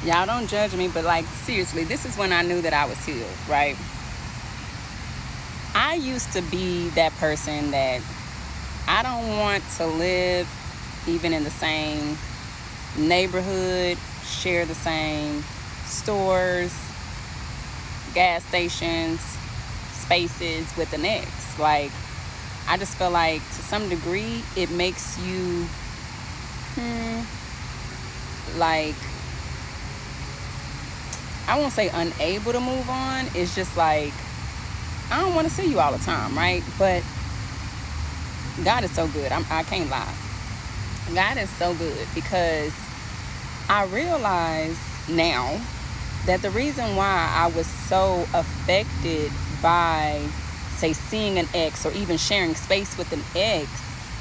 Y'all don't judge me, but like seriously, this is when I knew that I was healed, right? I used to be that person that I don't want to live even in the same neighborhood, share the same stores, gas stations, spaces with the next. Like, I just feel like to some degree it makes you like, I won't say unable to move on. It's just like, I don't want to see you all the time, right? But God is so good. I can't lie. God is so good, because I realize now that the reason why I was so affected by, say, seeing an ex or even sharing space with an ex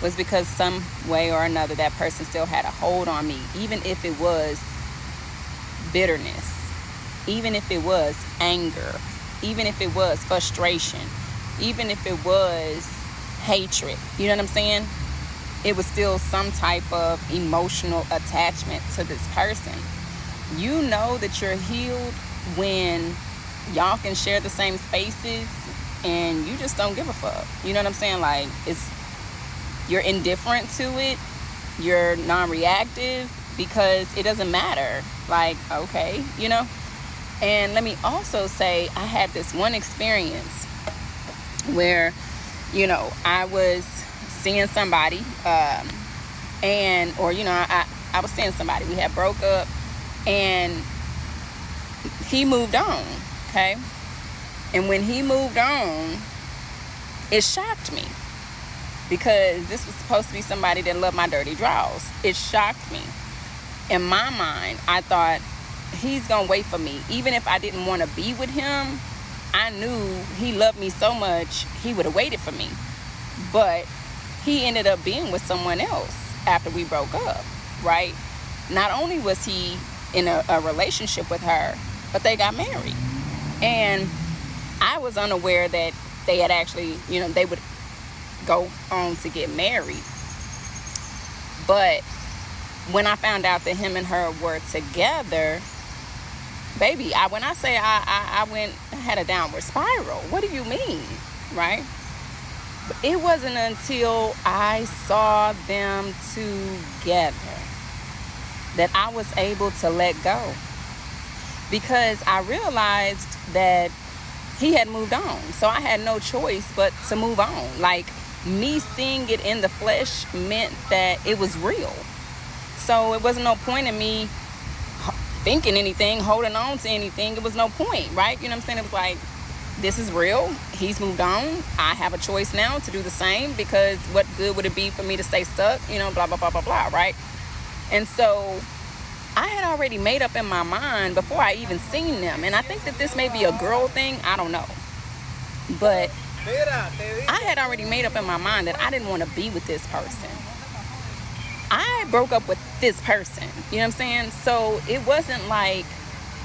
was because some way or another that person still had a hold on me, even if it was bitterness, even if it was anger, even if it was frustration, even if it was hatred. You know what I'm saying? It was still some type of emotional attachment to this person. You know that you're healed when y'all can share the same spaces and you just don't give a fuck. You know what I'm saying? Like, you're indifferent to it, you're non-reactive, because it doesn't matter. Like, okay, you know? And let me also say, I had this one experience where, I was seeing somebody, I was seeing somebody. We had broke up, and he moved on, okay? And when he moved on, it shocked me, because this was supposed to be somebody that loved my dirty draws. It shocked me. In my mind, I thought, he's gonna wait for me. Even if I didn't want to be with him, I knew he loved me so much, he would have waited for me. But he ended up being with someone else after we broke up, right? Not only was he in a relationship with her, but they got married. And I was unaware that they had actually, they would go on to get married. But when I found out that him and her were together, baby, when I say I had a downward spiral, what do you mean, right? But it wasn't until I saw them together that I was able to let go, because I realized that he had moved on. So I had no choice but to move on. Like, me seeing it in the flesh meant that it was real. So it wasn't no point in me thinking anything, holding on to anything. It was no point, right? You know what I'm saying? It was like, this is real. He's moved on. I have a choice now to do the same, because what good would it be for me to stay stuck? Blah, blah, blah, blah, blah, right? And so I had already made up in my mind before I even seen them. And I think that this may be a girl thing. I don't know. But I had already made up in my mind that I didn't want to be with this person. I broke up with this person. You know what I'm saying? So it wasn't like,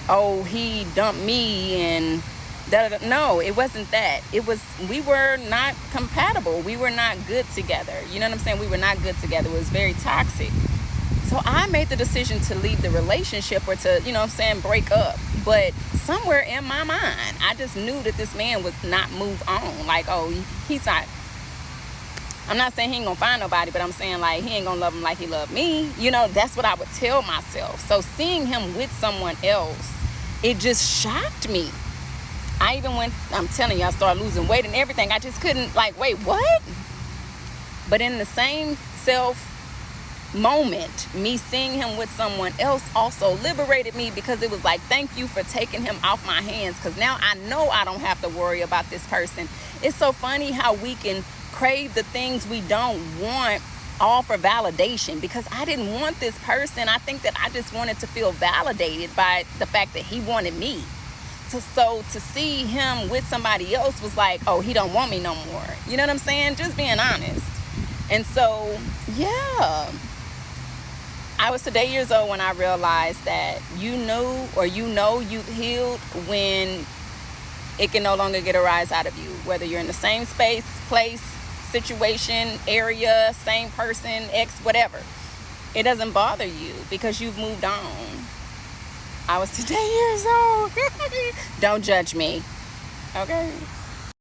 oh, he dumped me and da-da-da. No, it wasn't that. It was, we were not compatible. We were not good together. You know what I'm saying? We were not good together. It was very toxic. So I made the decision to leave the relationship, or to, break up. But somewhere in my mind, I just knew that this man would not move on. Like, oh, he's not. I'm not saying he ain't gonna find nobody, but I'm saying, like, he ain't gonna love him like he loved me. That's what I would tell myself. So seeing him with someone else, it just shocked me. I even I'm telling you, I started losing weight and everything. I just couldn't, like, wait, what? But in the same self moment, me seeing him with someone else also liberated me, because it was like, thank you for taking him off my hands, because now I know I don't have to worry about this person. It's so funny how we can crave the things we don't want, all for validation, because I didn't want this person. I think that I just wanted to feel validated by the fact that he wanted me. So to see him with somebody else was like, oh, he don't want me no more. You know what I'm saying? Just being honest. And so, yeah, I was today years old when I realized that you you've healed when it can no longer get a rise out of you. Whether you're in the same space, place, situation, area, same person, ex, whatever. It doesn't bother you, because you've moved on. I was today years old. Don't judge me. Okay.